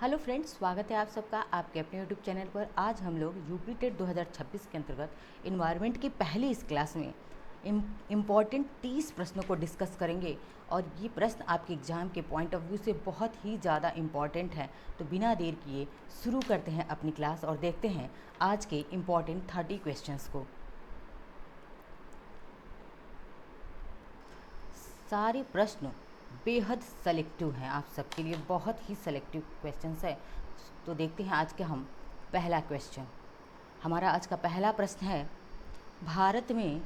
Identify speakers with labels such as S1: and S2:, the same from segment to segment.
S1: Hello friends, स्वागत है आप सबका आपके अपने यूट्यूब चैनल पर। आज हम लोग यूपी टेट 2026 के अंतर्गत इन्वायरमेंट की पहली इस क्लास में इम्पॉर्टेंट 30 प्रश्नों को डिस्कस करेंगे और ये प्रश्न आपके एग्ज़ाम के पॉइंट ऑफ व्यू से बहुत ही ज़्यादा इम्पॉर्टेंट है। तो बिना देर किए शुरू करते हैं अपनी क्लास और देखते हैं आज के इम्पॉर्टेंट 30 क्वेश्चंस को। सारे प्रश्न बेहद सेलेक्टिव हैं, आप सबके लिए बहुत ही सेलेक्टिव क्वेश्चंस है। तो देखते हैं आज के हम पहला क्वेश्चन। हमारा आज का पहला प्रश्न है, भारत में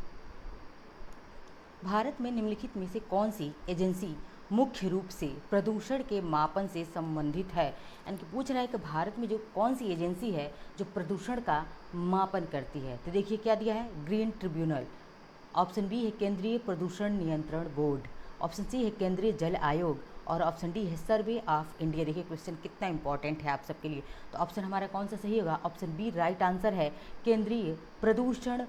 S1: निम्नलिखित में से कौन सी एजेंसी मुख्य रूप से प्रदूषण के मापन से संबंधित है। यानी कि पूछ रहा है कि भारत में जो कौन सी एजेंसी है जो प्रदूषण का मापन करती है। तो देखिए क्या दिया है, ग्रीन ट्रिब्यूनल। ऑप्शन बी है केंद्रीय प्रदूषण नियंत्रण बोर्ड। ऑप्शन सी है केंद्रीय जल आयोग और ऑप्शन डी है सर्वे ऑफ इंडिया। देखिए क्वेश्चन कितना इंपॉर्टेंट है आप सबके लिए। तो ऑप्शन हमारा कौन सा सही होगा, ऑप्शन बी राइट आंसर है केंद्रीय प्रदूषण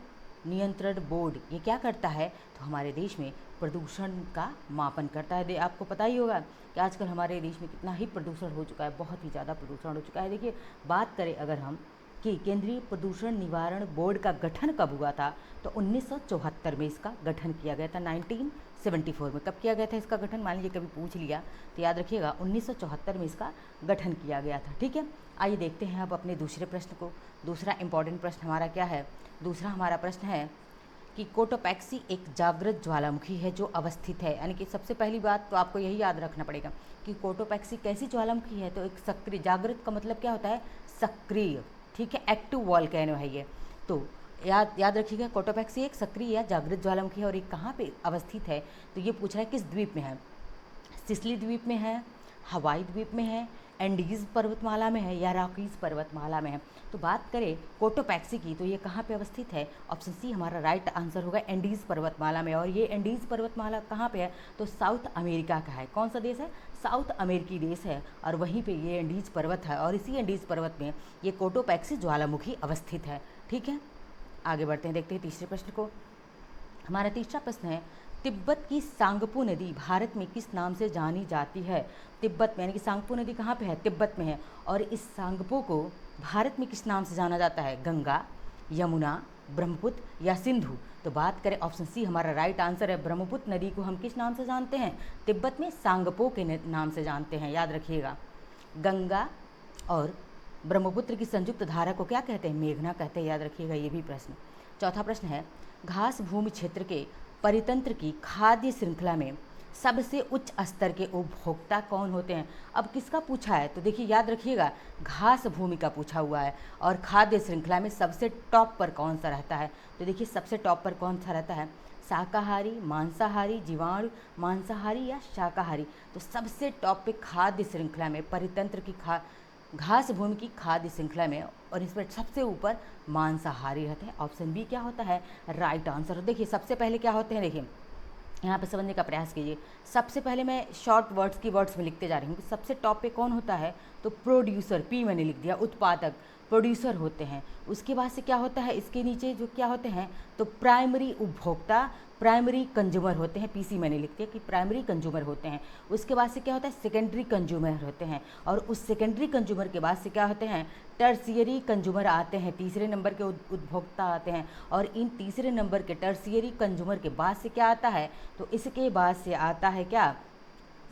S1: नियंत्रण बोर्ड। ये क्या करता है, तो हमारे देश में प्रदूषण का मापन करता है। आपको पता ही होगा कि आजकल हमारे देश में कितना ही प्रदूषण हो चुका है, बहुत ही ज़्यादा प्रदूषण हो चुका है। देखिए बात करें अगर हम कि केंद्रीय प्रदूषण निवारण बोर्ड का गठन कब हुआ था, तो 1974 में इसका गठन किया गया था। 1974 में कब किया गया था इसका गठन, मान लीजिए कभी पूछ लिया तो याद रखिएगा 1974 में इसका गठन किया गया था। ठीक है, आइए देखते हैं अब अपने दूसरे प्रश्न को। दूसरा इंपॉर्टेंट प्रश्न हमारा क्या है, दूसरा हमारा प्रश्न है कि कोटोपैक्सी एक जागृत ज्वालामुखी है जो अवस्थित है। यानी कि सबसे पहली बात तो आपको यही याद रखना पड़ेगा कि कोटोपैक्सी कैसी ज्वालामुखी है, तो एक सक्रिय, जागृत का मतलब क्या होता है, सक्रिय। ठीक है, एक्टिव वॉल्केनो है ये। तो याद रखिएगा कोटोपैक्सी एक सक्रिय या जागृत ज्वालामुखी है और ये कहाँ पे अवस्थित है। तो ये पूछ रहा है किस द्वीप में है, सिसिली द्वीप में है, हवाई द्वीप में है, एंडीज़ पर्वतमाला में है या रॉकीज़ पर्वतमाला में है। तो बात करें कोटोपैक्सी की तो ये कहाँ पे अवस्थित है, ऑप्शन सी हमारा राइट आंसर होगा एंडीज़ पर्वतमाला में। और ये एंडीज़ पर्वतमाला कहाँ पे है, तो साउथ अमेरिका का है। कौन सा देश है, साउथ अमेरिकी देश है और वहीं पे ये एंडीज़ पर्वत है और इसी एंडीज़ पर्वत में ये कोटोपैक्सी ज्वालामुखी अवस्थित है। ठीक है, आगे बढ़ते हैं, देखते हैं तीसरे प्रश्न को। हमारा तीसरा प्रश्न है, तिब्बत की सांगपो नदी भारत में किस नाम से जानी जाती है। तिब्बत में, यानी कि सांगपो नदी कहाँ पे है, तिब्बत में है और इस सांगपो को भारत में किस नाम से जाना जाता है, गंगा, यमुना, ब्रह्मपुत्र या सिंधु। तो बात करें ऑप्शन सी हमारा राइट आंसर है, ब्रह्मपुत्र नदी को हम किस नाम से जानते हैं, तिब्बत में सांगपो के नाम से जानते हैं। याद रखिएगा, गंगा और ब्रह्मपुत्र की संयुक्त धारा को क्या कहते हैं, मेघना कहते हैं। याद रखिएगा ये भी प्रश्न। चौथा प्रश्न है, घास भूमि क्षेत्र के परितंत्र की खाद्य श्रृंखला में सबसे उच्च स्तर के उपभोक्ता कौन होते हैं। अब किसका पूछा है, तो देखिए याद रखिएगा घास भूमि का पूछा हुआ है और खाद्य श्रृंखला में सबसे टॉप पर कौन सा रहता है। तो देखिए सबसे टॉप पर कौन सा रहता है, शाकाहारी, मांसाहारी, जीवाणु, मांसाहारी या शाकाहारी। तो सबसे टॉप पे खाद्य श्रृंखला में परितंत्र की घास भूमि की खाद्य श्रृंखला में और इस पर सबसे ऊपर मांसाहारी रहते हैं। ऑप्शन बी क्या होता है, राइट आंसर। देखिए सबसे पहले क्या होते हैं, देखिए यहाँ पे समझने का प्रयास कीजिए। सबसे पहले मैं शॉर्ट वर्ड्स में लिखते जा रही हूँ कि सबसे टॉप पे कौन होता है, तो प्रोड्यूसर, पी मैंने लिख दिया, उत्पादक, प्रोड्यूसर होते हैं। उसके बाद से क्या होता है, इसके नीचे जो क्या होते हैं, तो प्राइमरी उपभोक्ता, प्राइमरी कंज्यूमर होते हैं, पीसी मैंने लिख दिया कि प्राइमरी कंज्यूमर होते हैं। उसके बाद से क्या होता है, सेकेंडरी कंज्यूमर होते हैं और उस सेकेंडरी कंज्यूमर के बाद से क्या होते हैं, टर्सियरी कंज्यूमर आते हैं, तीसरे नंबर के उपभोक्ता आते हैं। और इन तीसरे नंबर के टर्सियरी कंज्यूमर के बाद से क्या आता है, तो इसके बाद से आता है क्या,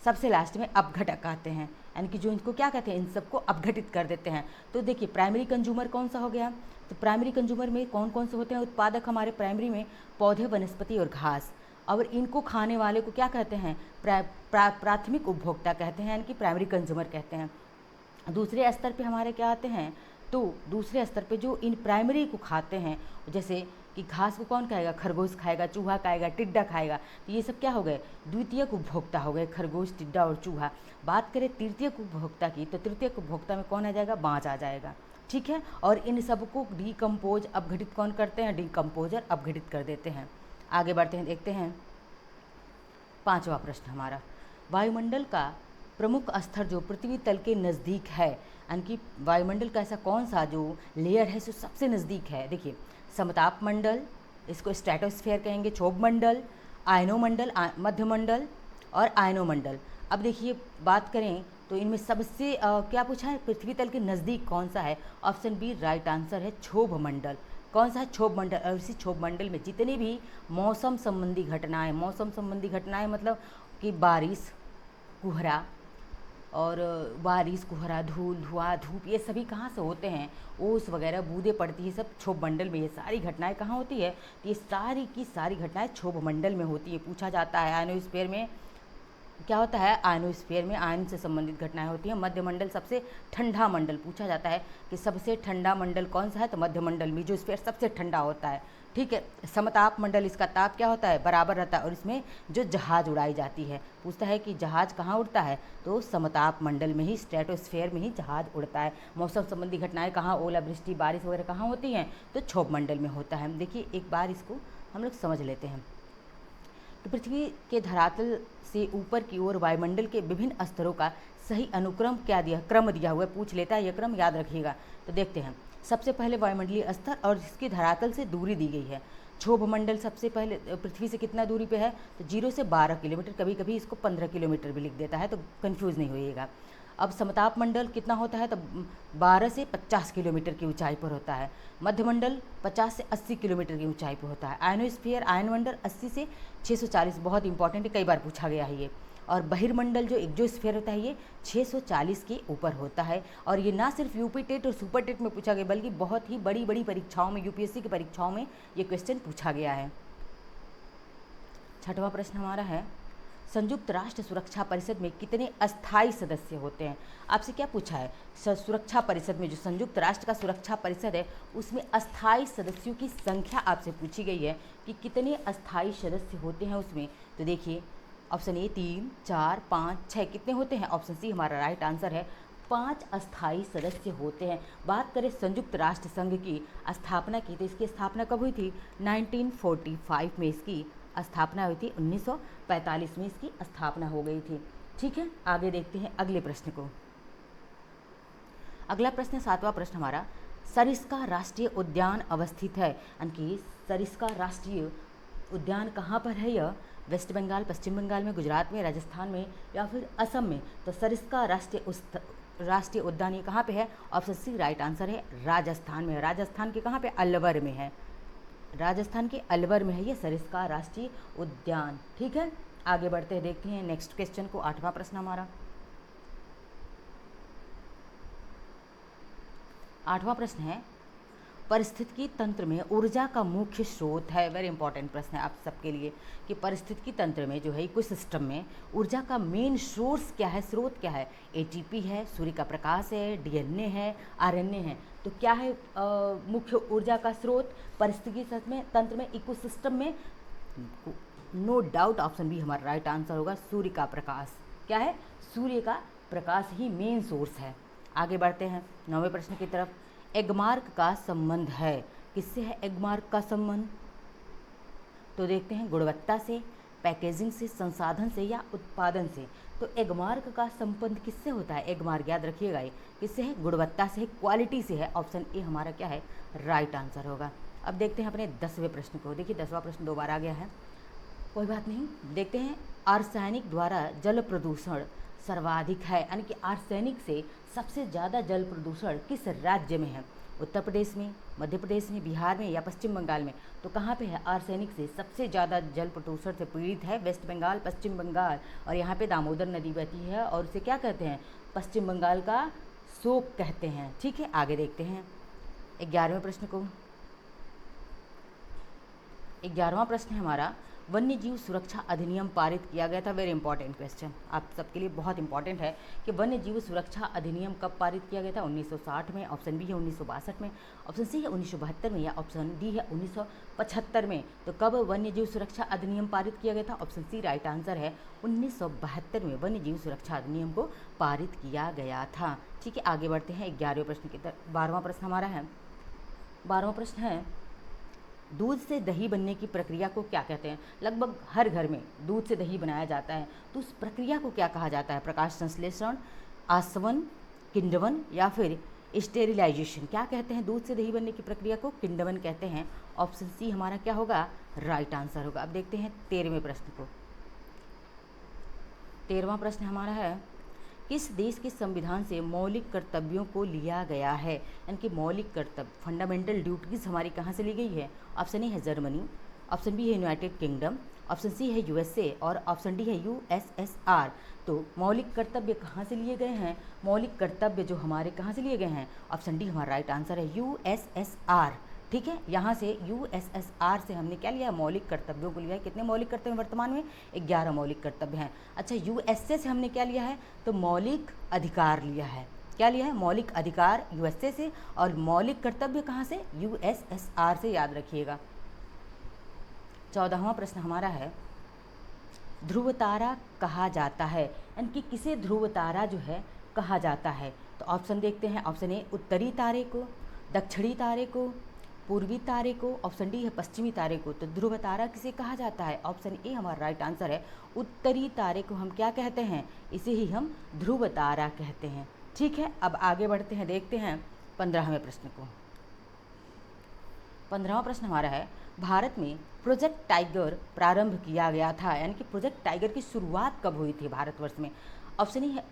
S1: सबसे लास्ट में अपघटक आते हैं, यानी कि जो इनको क्या कहते हैं, इन सबको अपघटित कर देते हैं। तो देखिए प्राइमरी कंज्यूमर कौन सा हो गया, तो प्राइमरी कंज्यूमर में कौन कौन से होते हैं उत्पादक हमारे प्राइमरी में, पौधे, वनस्पति और घास। और इनको खाने वाले को क्या कहते हैं, प्राथमिक उपभोक्ता कहते हैं, यानी कि प्राइमरी कंज्यूमर कहते हैं। दूसरे स्तर पे हमारे क्या आते हैं, तो दूसरे स्तर पे जो इन प्राइमरी को खाते हैं, जैसे कि घास को कौन खाएगा, खरगोश खाएगा, चूहा खाएगा, टिड्डा खाएगा। तो ये सब क्या हो गए, द्वितीयक उपभोक्ता हो गए, खरगोश, टिड्डा और चूहा। बात करें तृतीयक उपभोक्ता की, तो तृतीयक उपभोक्ता में कौन आ जाएगा, बाँझ आ जाएगा। ठीक है, और इन सबको डिकम्पोज, अपघटित कौन करते हैं, डिकम्पोजर अपघटित कर देते हैं। आगे बढ़ते हैं, देखते हैं पांचवा प्रश्न हमारा, वायुमंडल का प्रमुख स्तर जो पृथ्वी तल के नज़दीक है, यानी कि वायुमंडल का ऐसा कौन सा जो लेयर है जो सबसे नज़दीक है। देखिए समताप मंडल, इसको स्ट्रेटोस्फेयर कहेंगे, क्षोभ मंडल, आयनोमंडल, मध्यमंडल और आयनोमंडल। अब देखिए बात करें तो इनमें सबसे क्या पूछा है, पृथ्वी तल के नज़दीक कौन सा है? ऑप्शन बी राइट आंसर है क्षोभ मंडल। कौन सा है? क्षोभ मंडल। और इसी क्षोभ मंडल में जितने भी मौसम संबंधी घटनाएं, मौसम संबंधी घटनाएं मतलब कि बारिश, कोहरा और बारिश, कोहरा, धूल, धुआं, धूप, ये सभी कहाँ से होते हैं? ओस वगैरह बूंदें पड़ती है, सब क्षोभ मंडल में। ये सारी घटनाएं कहाँ होती है? तो ये सारी की सारी घटनाएं क्षोभ मंडल में होती है। पूछा जाता है आयनोस्फीयर में क्या होता है? आयनोस्फीयर में आयन से संबंधित घटनाएं होती हैं। मध्य मंडल सबसे ठंडा मंडल। पूछा जाता है कि सबसे ठंडा मंडल कौन सा है? तो मध्य मंडल। मेसोस्फीयर सबसे ठंडा होता है, ठीक है। समताप मंडल, इसका ताप क्या होता है? बराबर रहता है, और इसमें जो जहाज उड़ाई जाती है। पूछता है कि जहाज कहाँ उड़ता है? तो समताप मंडल में ही, स्ट्रेटोस्फीयर में ही जहाज उड़ता है। मौसम संबंधी घटनाएं कहाँ, ओलावृष्टि, बारिश वगैरह कहाँ होती हैं? तो क्षोभ मंडल में होता है। देखिए एक बार इसको हम लोग समझ लेते हैं कि पृथ्वी के धरातल से ऊपर की ओर वायुमंडल के विभिन्न स्तरों का सही अनुक्रम क्या दिया, क्रम दिया हुआ है। पूछ लेता है, यह क्रम याद रखिएगा। तो देखते हैं, सबसे पहले वायुमंडलीय स्तर और इसकी धरातल से दूरी दी गई है। क्षोभ मंडल सबसे पहले पृथ्वी से कितना दूरी पे है? तो 0 से 12 किलोमीटर, कभी कभी इसको 15 किलोमीटर भी लिख देता है, तो कन्फ्यूज़ नहीं होइएगा। अब समताप मंडल कितना होता है? तो 12 से 50 किलोमीटर की ऊंचाई पर होता है। मध्यमंडल 50 से 80 किलोमीटर की ऊंचाई पर होता है। आयनोस्फीयर, आयनमंडल 80 से 640, बहुत इंपॉर्टेंट है, कई बार पूछा गया है ये। और बहिर्मंडल जो एक्सोस्फीयर होता है ये 640 के ऊपर होता है। और ये ना सिर्फ यूपी टेट और सुपर टेट में पूछा गया, बल्कि बहुत ही बड़ी बड़ी परीक्षाओं में, यूपीएससी की परीक्षाओं में ये क्वेश्चन पूछा गया है। छठवां प्रश्न हमारा है, संयुक्त राष्ट्र सुरक्षा परिषद में कितने अस्थायी सदस्य होते हैं? आपसे क्या पूछा है? सुरक्षा परिषद में, जो संयुक्त राष्ट्र का सुरक्षा परिषद है, उसमें अस्थायी सदस्यों की संख्या आपसे पूछी गई है कि कितने अस्थायी सदस्य होते हैं उसमें। तो देखिए ऑप्शन ए 3, 4, 5, 6 कितने होते हैं? ऑप्शन सी हमारा राइट आंसर है, 5 अस्थायी सदस्य होते हैं। बात करें संयुक्त राष्ट्र संघ की स्थापना की, तो इसकी स्थापना कब हुई थी? 1945 में इसकी स्थापना हुई थी। 1945 में इसकी स्थापना हो गई थी, ठीक है। आगे देखते हैं अगले प्रश्न को। अगला प्रश्न, सातवां प्रश्न हमारा, सरिस्का राष्ट्रीय उद्यान अवस्थित है, यानी कि सरिस्का राष्ट्रीय उद्यान कहाँ पर है? यह वेस्ट बंगाल, पश्चिम बंगाल में, गुजरात में, राजस्थान में या फिर असम में? तो सरिस्का राष्ट्रीय उद्यान ये कहाँ पे है? ऑप्शन सी राइट आंसर है, राजस्थान में। राजस्थान के कहाँ पे? अलवर में है। राजस्थान के अलवर में है ये सरिस्का राष्ट्रीय उद्यान, ठीक है। आगे बढ़ते हैं, देखते हैं नेक्स्ट क्वेश्चन को। आठवां प्रश्न हमारा, आठवां प्रश्न है, पारिस्थितिकी तंत्र में ऊर्जा का मुख्य स्रोत है। वेरी इंपॉर्टेंट प्रश्न है आप सबके लिए कि पारिस्थितिकी तंत्र में जो है इकोसिस्टम में ऊर्जा का मेन सोर्स क्या है, स्रोत क्या है? एटीपी है, सूर्य का प्रकाश है, डीएनए है, आरएनए है। तो क्या है मुख्य ऊर्जा का स्रोत पारिस्थितिकी तंत्र में, इकोसिस्टम में? नो डाउट ऑप्शन बी हमारा राइट आंसर होगा, सूर्य का प्रकाश। क्या है? सूर्य का प्रकाश ही मेन सोर्स है। आगे बढ़ते हैं 9वें प्रश्न की तरफ। एगमार्क का संबंध है, किससे है एगमार्क का संबंध? तो देखते हैं, गुणवत्ता से, पैकेजिंग से, संसाधन से या उत्पादन से। तो एगमार्क का संबंध किससे होता है? एगमार्क याद रखिएगा, ये किससे है? गुणवत्ता से, क्वालिटी से है। ऑप्शन ए हमारा क्या है? राइट आंसर होगा। अब देखते हैं अपने 10वें प्रश्न को। देखिए 10वां प्रश्न 2 बार आ गया है, कोई बात नहीं। देखते हैं, आर्सेनिक द्वारा जल प्रदूषण सर्वाधिक है, यानी कि आर्सेनिक से सबसे ज़्यादा जल प्रदूषण किस राज्य में है? उत्तर प्रदेश में, मध्य प्रदेश में, बिहार में या पश्चिम बंगाल में? तो कहाँ पे है आर्सेनिक से सबसे ज़्यादा जल प्रदूषण से पीड़ित है? वेस्ट बंगाल, पश्चिम बंगाल। और यहाँ पे दामोदर नदी बहती है और उसे क्या कहते हैं? पश्चिम बंगाल का शोक कहते हैं, ठीक है। आगे देखते हैं 11वें प्रश्न को। 11वां प्रश्न है हमारा, वन्य जीव सुरक्षा अधिनियम पारित किया गया था। वेरी इंपॉर्टेंट क्वेश्चन आप सबके लिए, बहुत इंपॉर्टेंट है कि वन्य जीव सुरक्षा अधिनियम कब पारित किया गया था? 1960 में। ऑप्शन बी है 1962 में, ऑप्शन सी है 1972 में या ऑप्शन डी है 1975 में। तो कब वन्य जीव सुरक्षा अधिनियम पारित किया गया था? ऑप्शन सी राइट आंसर है, 1972 में वन्य जीव सुरक्षा अधिनियम को पारित किया गया था, ठीक है। आगे बढ़ते हैं 11वें प्रश्न की तरफ। 12वां प्रश्न हमारा है, 12वां प्रश्न है, दूध से दही बनने की प्रक्रिया को क्या कहते हैं? लगभग हर घर में दूध से दही बनाया जाता है, तो उस प्रक्रिया को क्या कहा जाता है? प्रकाश संश्लेषण, आसवन, किण्वन या फिर स्टेरिलाइजेशन? क्या कहते हैं दूध से दही बनने की प्रक्रिया को? किण्वन कहते हैं। ऑप्शन सी हमारा क्या होगा? राइट आंसर होगा। अब देखते हैं 13वें प्रश्न को। 13वां प्रश्न हमारा है, किस देश के संविधान से मौलिक कर्तव्यों को लिया गया है, यानी कि मौलिक कर्तव्य फंडामेंटल ड्यूटीज़ हमारी कहाँ से ली गई है? ऑप्शन ए है जर्मनी, ऑप्शन बी है यूनाइटेड किंगडम, ऑप्शन सी है यूएसए और ऑप्शन डी है यूएसएसआर। तो मौलिक कर्तव्य कहाँ से लिए गए हैं? मौलिक कर्तव्य जो हमारे कहाँ से लिए गए हैं? ऑप्शन डी हमारा राइट आंसर है यूएसएसआर। ठीक है, यहाँ से यूएसएसआर से हमने क्या लिया? मौलिक कर्तव्यों को लिया है। कितने मौलिक कर्तव्य वर्तमान में? 11 मौलिक कर्तव्य हैं। अच्छा, यूएसए से हमने क्या लिया है? तो मौलिक अधिकार लिया है। क्या लिया है? मौलिक अधिकार यूएसए से, और मौलिक कर्तव्य कहाँ से? यूएसएसआर से, याद रखिएगा। 14वां प्रश्न हमारा है, ध्रुव तारा कहा जाता है, यानी कि किसे ध्रुव तारा जो है कहा जाता है? तो ऑप्शन देखते हैं। ऑप्शन ए उत्तरी तारे को, दक्षिणी तारे को, पूर्वी तारे को, ऑप्शन डी है पश्चिमी तारे को। तो ध्रुव तारा किसे कहा जाता है? ऑप्शन ए हमारा राइट आंसर है। उत्तरी तारे को हम क्या कहते हैं? इसे ही हम ध्रुव तारा कहते हैं। ठीक है, अब आगे बढ़ते हैं, देखते हैं 15वें प्रश्न को। 15वां प्रश्न हमारा है, भारत में प्रोजेक्ट टाइगर प्रारंभ किया गया था, यानी कि प्रोजेक्ट टाइगर की शुरुआत कब हुई थी भारतवर्ष में? ऑप्शन ए है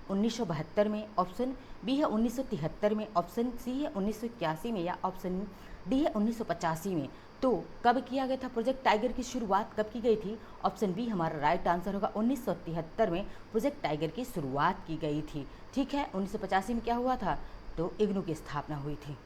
S1: 1972 में, ऑप्शन बी है 1973 में, ऑप्शन सी है 1981 में, या ऑप्शन डी है 1985 में। तो कब किया गया था प्रोजेक्ट टाइगर की शुरुआत, कब की गई थी? ऑप्शन बी हमारा राइट आंसर होगा। 1973 में प्रोजेक्ट टाइगर की शुरुआत की गई थी। ठीक है, 1985 में क्या हुआ था? तो इग्नू की स्थापना हुई थी।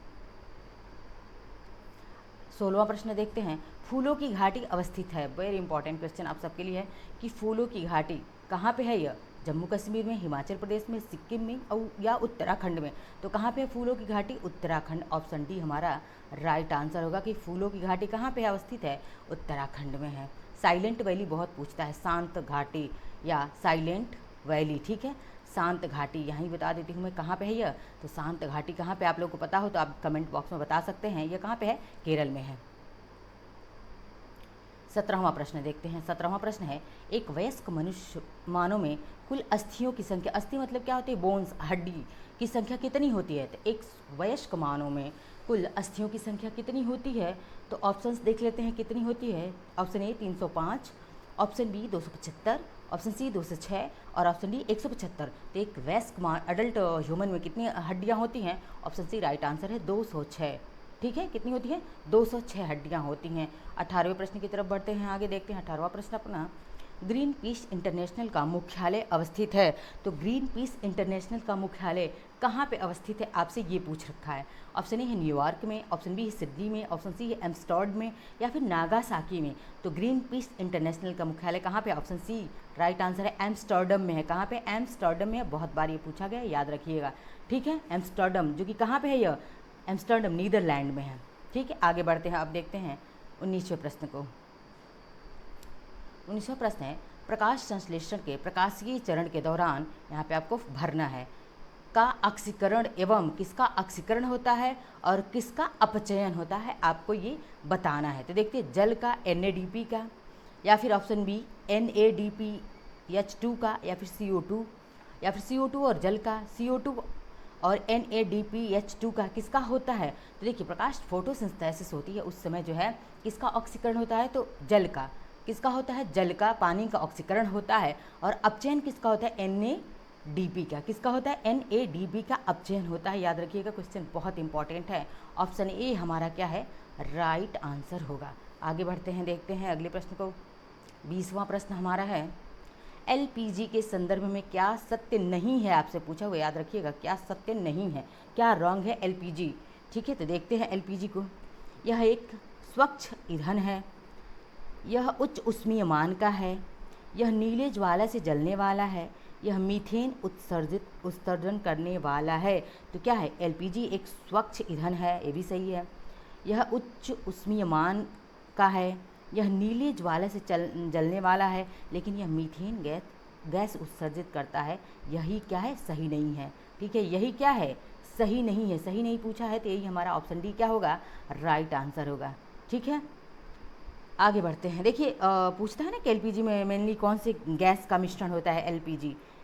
S1: 16वां प्रश्न देखते हैं, फूलों की घाटी अवस्थित है। वेरी इंपॉर्टेंट क्वेश्चन आप सबके लिए है कि फूलों की घाटी कहाँ पे है? यह जम्मू कश्मीर में, हिमाचल प्रदेश में, सिक्किम में और या उत्तराखंड में। तो कहाँ पे है फूलों की घाटी? उत्तराखंड। ऑप्शन डी हमारा राइट आंसर होगा कि फूलों की घाटी कहाँ पे अवस्थित है? उत्तराखंड में है। साइलेंट वैली बहुत पूछता है, शांत घाटी या साइलेंट वैली। ठीक है, शांत घाटी यहीं बता देती हूँ मैं कहाँ पे है यह। तो शांत घाटी कहाँ पे, आप लोगों को पता हो तो आप कमेंट बॉक्स में बता सकते हैं। यह कहाँ पे है? केरल में है। 17वां प्रश्न देखते हैं। 17वां प्रश्न है, एक वयस्क मनुष्य मानव में कुल अस्थियों की संख्या, अस्थि मतलब क्या होती है? बोन्स, हड्डी की संख्या कितनी होती है? तो एक वयस्क मानव में कुल अस्थियों की संख्या कितनी होती है? तो ऑप्शंस देख लेते हैं कितनी होती है। Option A 305, option B 275, option C 206 और ऑप्शन डी 175। तो एक वयस्क अडल्ट ह्यूमन में कितनी हड्डियाँ होती हैं? ऑप्शन सी राइट आंसर है 206। ठीक है, कितनी होती है? 206 हड्डियाँ होती हैं। 18वें प्रश्न की तरफ बढ़ते हैं, आगे देखते हैं। 18वां प्रश्न अपना, ग्रीन पीस इंटरनेशनल का मुख्यालय अवस्थित है। तो ग्रीन पीस इंटरनेशनल का मुख्यालय कहाँ पे अवस्थित है? आपसे ये पूछ रखा है। ऑप्शन ए है न्यूयॉर्क में, ऑप्शन बी है सिडनी में, ऑप्शन सी है एम्स्टर्डम में, या फिर नागासाकी में। तो ग्रीन पीस इंटरनेशनल का मुख्यालय कहाँ पे? ऑप्शन सी राइट आंसर है, एम्स्टर्डम में है। कहाँ पे? एम्स्टर्डम में है। बहुत बार ये पूछा गया है, याद रखिएगा। ठीक है, एम्स्टर्डम जो कि कहाँ पे है? यह एम्स्टर्डम नीदरलैंड में है। ठीक है, आगे बढ़ते हैं। अब देखते हैं 19वें प्रश्न को। 19वां प्रश्न है, प्रकाश संश्लेषण के प्रकाशीय चरण के दौरान, यहाँ पे आपको भरना है, का ऑक्सीकरण एवं किसका ऑक्सीकरण होता है और किसका अपचयन होता है, आपको ये बताना है। तो देखते हैं, जल का NADP का, या फिर ऑप्शन बी NADPH2 का, या फिर CO2, या फिर CO2 और जल का, CO2 और NADPH2 का किसका होता है? तो देखिए, प्रकाश फोटोसिंथेसिस होती है उस समय जो है किसका ऑक्सीकरण होता है? तो जल का। किसका होता है? जल का, पानी का ऑक्सीकरण होता है। और अपचयन किसका होता है? NADP का। किसका होता है? NADP का अपचयन होता है। याद रखिएगा, क्वेश्चन बहुत इंपॉर्टेंट है। ऑप्शन ए हमारा क्या है? राइट आंसर होगा। आगे बढ़ते हैं, देखते हैं अगले प्रश्न को। 20वां प्रश्न हमारा है, LPG के संदर्भ में क्या सत्य नहीं है? आपसे पूछा हुआ, याद रखिएगा, क्या सत्य नहीं है, क्या रॉन्ग है LPG? ठीक है, तो देखते हैं LPG को। यह एक स्वच्छ ईंधन है, यह उच्च ऊष्मीय मान का है, यह नीले ज्वाला से जलने वाला है, यह मीथेन उत्सर्जन करने वाला है। तो क्या है? LPG एक स्वच्छ ईंधन है, ये भी सही है। यह उच्च ऊष्मीय मान का है, यह नीले ज्वाला से जलने वाला है, लेकिन यह मीथेन गैस उत्सर्जित करता है। यही क्या है? सही नहीं है। ठीक है, यही क्या है? सही नहीं है। सही नहीं पूछा है, तो यही हमारा ऑप्शन डी क्या होगा? राइट आंसर होगा। ठीक है, आगे बढ़ते हैं। देखिए, पूछता है ना कि LPG में मेनली कौन से गैस का मिश्रण होता है?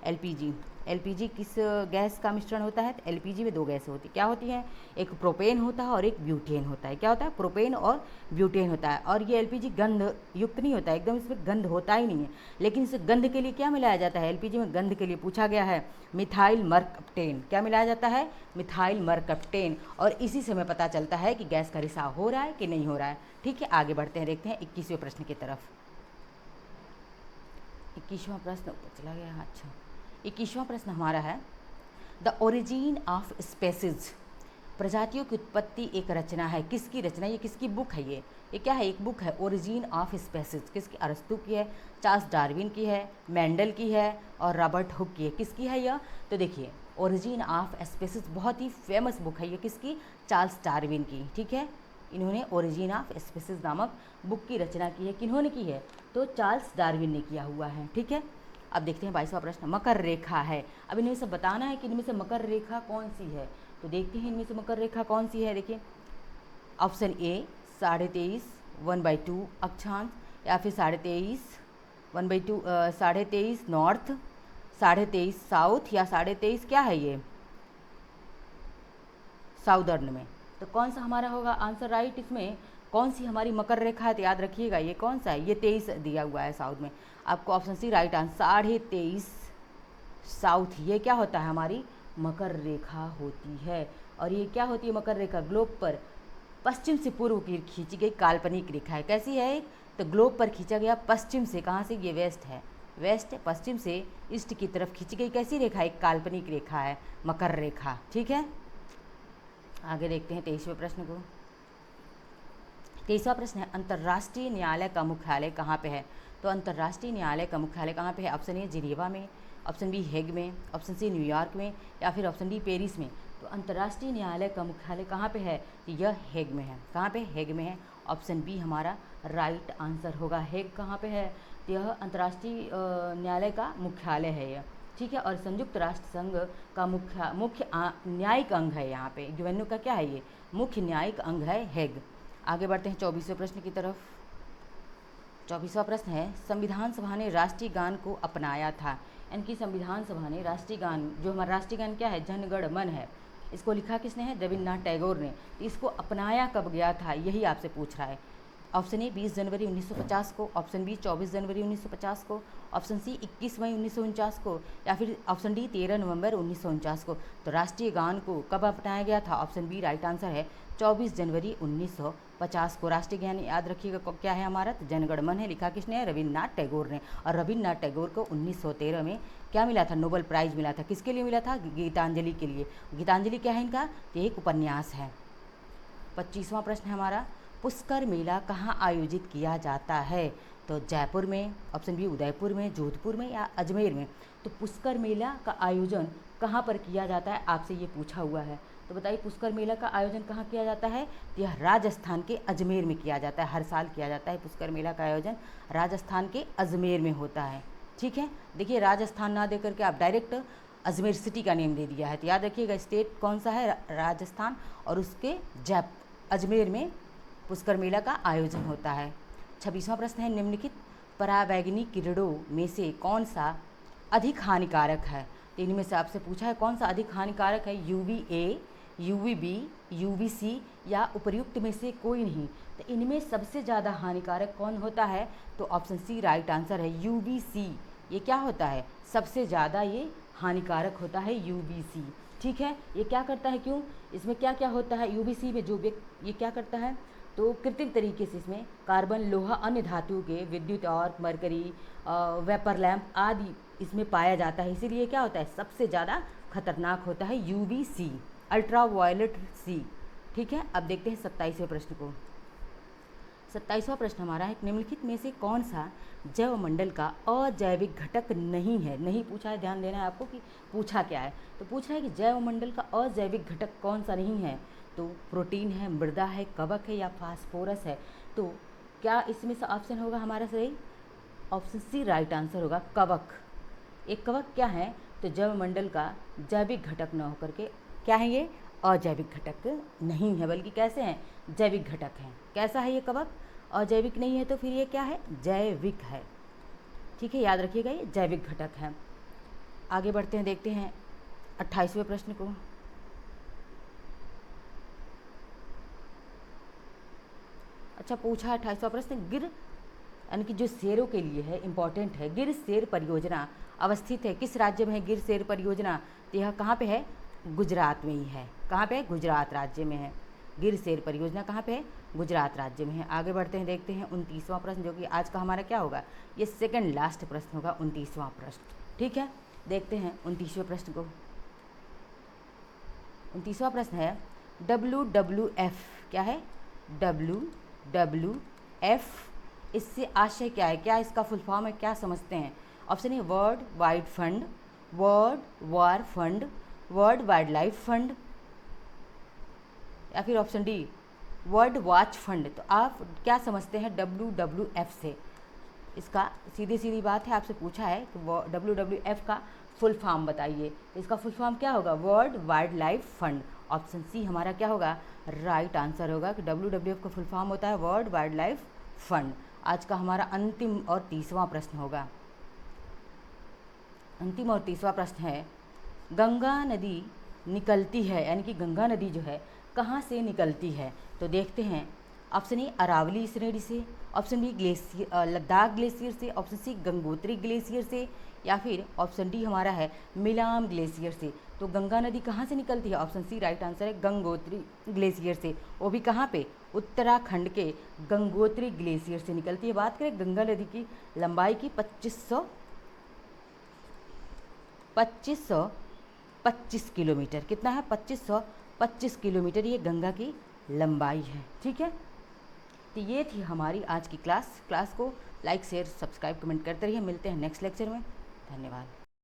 S1: LPG एलपीजी किस गैस का मिश्रण होता है? तो एलपीजी में दो गैसें होती क्या होती हैं? एक प्रोपेन होता है और एक ब्यूटेन होता है। क्या होता है? प्रोपेन और ब्यूटेन होता है। और ये एलपीजी गंध युक्त नहीं होता है, एकदम इसमें गंध होता ही नहीं है। लेकिन इस गंध के लिए क्या मिलाया जाता है? एलपीजी में गंध के लिए पूछा गया है मिथाइल मरकप्टेन। क्या मिलाया जाता है? Methyl mercaptan. और इसी से हमें पता चलता है कि गैस का रिसाव हो रहा है कि नहीं हो रहा है। ठीक है, आगे बढ़ते हैं, देखते हैं 21वें प्रश्न की तरफ। 21वां प्रश्न ऊपर चला गया। अच्छा, 21वां प्रश्न हमारा है द ओरिजिन ऑफ स्पेसीज। प्रजातियों की उत्पत्ति एक रचना है। किसकी रचना? ये किसकी बुक है? ये क्या है? एक बुक है, ओरिजिन ऑफ स्पेसीज। किसकी? अरस्तु की है, चार्ल्स डार्विन की है, मेंडल की है और रॉबर्ट हुक की है। किसकी है यह? तो देखिए, ओरिजिन ऑफ स्पेसीज बहुत ही फेमस बुक है ये। किसकी? चार्ल्स डार्विन की। ठीक है, इन्होंने ओरिजिन ऑफ स्पेसीज नामक बुक की रचना की है। किन्होंने की है? तो चार्ल्स डार्विन ने किया हुआ है। ठीक है, अब देखते हैं 22वां प्रश्न। मकर रेखा है। अब इनमें से बताना है कि इनमें से मकर रेखा कौन सी है। तो देखते हैं इनमें से मकर रेखा कौन सी है। देखिए, ऑप्शन ए 23.5 1/2 अक्षांश, या फिर 23.5 1/2 23.5 नॉर्थ, 23.5 साउथ, या 23.5 क्या है ये साउदर्न में। तो कौन सा हमारा होगा आंसर राइट? इसमें कौन सी हमारी मकर रेखा है? तो याद रखिएगा ये कौन सा है? ये 23 दिया हुआ है साउथ में। आपको option C right answer 23.5 south. ये क्या होता है? हमारी मकर रेखा होती है। और ये क्या होती है मकर रेखा? ग्लोब पर पश्चिम से पूर्व की खींची गई काल्पनिक रेखा है। कैसी है? तो ग्लोब पर खींचा गया पश्चिम से, कहाँ से? ये वेस्ट है, वेस्ट पश्चिम से ईस्ट की तरफ खींची गई कैसी रेखा? एक काल्पनिक रेखा है मकर रेखा। ठीक है, आगे देखते हैं 23वें प्रश्न को। 23वां प्रश्न है अंतर्राष्ट्रीय न्यायालय का मुख्यालय कहाँ पे है? तो अंतर्राष्ट्रीय न्यायालय का मुख्यालय कहाँ पे है? ऑप्शन ए जिनेवा में, ऑप्शन बी हेग में, ऑप्शन सी न्यूयॉर्क में, या फिर ऑप्शन डी पेरिस में। तो अंतर्राष्ट्रीय न्यायालय का मुख्यालय कहाँ पे है? तो यह हेग में है। कहाँ पे? हेग में है। ऑप्शन बी हमारा राइट आंसर होगा। हेग कहाँ पे है? तो यह अंतर्राष्ट्रीय न्यायालय का मुख्यालय है यह। ठीक है, और संयुक्त राष्ट्र संघ का मुख्य न्यायिक अंग है यहाँ पे। यूएनओ का क्या है? ये मुख्य न्यायिक अंग है हेग। आगे बढ़ते हैं 24वें प्रश्न की तरफ। 24वां प्रश्न है संविधान सभा ने राष्ट्रीय गान को अपनाया था। यानी संविधान सभा ने राष्ट्रीय गान, जो हमारा राष्ट्रीय गान क्या है? जन गण मन है, इसको लिखा किसने है? रविन्द्रनाथ टैगोर ने। इसको अपनाया कब गया था? यही आपसे पूछ रहा है। ऑप्शन ए 20 जनवरी 1950 को, ऑप्शन बी 24 जनवरी 1950 को, ऑप्शन सी 21 मई 1949 को, या फिर ऑप्शन डी 13 नवंबर 1949 को। तो राष्ट्रीय गान को कब अपनाया गया था? ऑप्शन बी राइट आंसर है 24 जनवरी 1950 को। राष्ट्रीय गान याद रखिएगा क्या है हमारा? तो जनगण मन है, लिखा किसने है? रविन्द्रनाथ टैगोर ने। और रविन्द्रनाथ टैगोर को 1913 में क्या मिला था? नोबेल प्राइज़ मिला था। किसके लिए मिला था? गीतांजलि के लिए। गीतांजलि क्या है इनका? तो एक उपन्यास है। 25वां प्रश्न है हमारा पुष्कर मेला कहाँ आयोजित किया जाता है? तो जयपुर में, ऑप्शन बी उदयपुर में, जोधपुर में, या अजमेर में। तो पुष्कर मेला का आयोजन कहाँ पर किया जाता है? आपसे ये पूछा हुआ है। तो बताइए पुष्कर मेला का आयोजन कहाँ किया जाता है? तो यह राजस्थान के अजमेर में किया जाता है। हर साल किया जाता है पुष्कर मेला का आयोजन राजस्थान के अजमेर में होता है। ठीक है, देखिए राजस्थान ना दे करके आप डायरेक्ट अजमेर सिटी का नेम दे दिया है। तो याद रखिएगा स्टेट कौन सा है? राजस्थान, और उसके अजमेर में पुष्कर मेला का आयोजन होता है। 26वां प्रश्न है निम्नलिखित परावैंगनी किरणों में से कौन सा अधिक हानिकारक है? तो इनमें से आपसे पूछा है कौन सा अधिक हानिकारक है? UVA, UVB, UVC या उपर्युक्त में से कोई नहीं। तो इनमें सबसे ज़्यादा हानिकारक कौन होता है? तो ऑप्शन सी राइट आंसर है UVC। ये क्या होता है? सबसे ज़्यादा ये हानिकारक होता है UVC। ठीक है, ये क्या करता है? क्यों? इसमें क्या क्या होता है UVC में? जो ये क्या करता है? तो कृत्रिम तरीके से इसमें कार्बन, लोहा, अन्य धातुओं के विद्युत और मरकरी, वेपर लैंप आदि इसमें पाया जाता है। इसीलिए क्या होता है? सबसे ज़्यादा खतरनाक होता है UVC, अल्ट्रा वायलेट सी। ठीक है, अब देखते हैं 27वें प्रश्न को। 27वां प्रश्न हमारा है निम्नलिखित में से कौन सा जैवमंडल का अजैविक घटक नहीं है? नहीं पूछा है, ध्यान देना है आपको कि पूछा क्या है। तो पूछ रहा है कि जैवमंडल का अजैविक घटक कौन सा नहीं है? तो प्रोटीन है, मृदा है, कवक है, या फास्फोरस है। तो क्या इसमें से ऑप्शन होगा हमारा सही? ऑप्शन सी राइट आंसर होगा कवक। एक कवक क्या है? तो जैवमंडल का जैविक घटक न होकर के क्या है? ये अजैविक घटक नहीं है, बल्कि कैसे हैं? जैविक घटक हैं। कैसा है ये कवक? अजैविक नहीं है, तो फिर ये क्या है? जैविक है। ठीक है, याद रखिएगा ये जैविक घटक है। आगे बढ़ते हैं, देखते हैं 28वें प्रश्न को। अच्छा पूछा है 28वां प्रश्न, गिर यानी कि जो शेरों के लिए है इम्पॉर्टेंट है, गिर शेर परियोजना अवस्थित है किस राज्य में है? गिर शेर परियोजना, तो यह कहाँ पे है? गुजरात में ही है। कहाँ पे है? गुजरात राज्य में है। गिर शेर परियोजना कहाँ पे है? गुजरात राज्य में है। आगे बढ़ते हैं, देखते हैं 29वां प्रश्न, जो कि आज का हमारा क्या होगा? ये सेकंड लास्ट प्रश्न होगा, 29वां प्रश्न। ठीक है, देखते हैं 29वें प्रश्न को। 29वां प्रश्न है WWF, क्या है? WWF, इससे आशय क्या है? क्या इसका फुल फॉर्म है? क्या समझते हैं? Option a world wide fund, world war fund, world wild life fund, या फिर option D world watch fund. तो आप क्या समझते हैं WWF से? इसका सीधी सीधी बात है, आपसे पूछा है कि WWF का फुल फॉर्म बताइए। तो इसका फुल फॉर्म क्या होगा? World wild life fund. Option C हमारा क्या होगा? राइट आंसर होगा कि WWF का फुल फॉर्म होता है वर्ल्ड वाइल्ड लाइफ फंड। आज का हमारा अंतिम और 30वां प्रश्न होगा। अंतिम और 30वां प्रश्न है, गंगा नदी निकलती है, यानी कि गंगा नदी जो है कहाँ से निकलती है? तो देखते हैं, ऑप्शन ए अरावली श्रेणी से, option B glacier Ladakh glacier से, ऑप्शन सी गंगोत्री ग्लेशियर से, या फिर ऑप्शन डी हमारा है मिलाम ग्लेशियर से। तो गंगा नदी कहाँ से निकलती है? ऑप्शन सी राइट आंसर है गंगोत्री ग्लेशियर से। वो भी कहाँ पे? उत्तराखंड के गंगोत्री ग्लेशियर से निकलती है। बात करें गंगा नदी की लंबाई की 2525 किलोमीटर। कितना है? 2525 किलोमीटर ये गंगा की लंबाई है। ठीक है, तो ये थी हमारी आज की क्लास को लाइक शेयर सब्सक्राइब कमेंट करते रहिए। मिलते हैं नेक्स्ट लेक्चर में। धन्यवाद।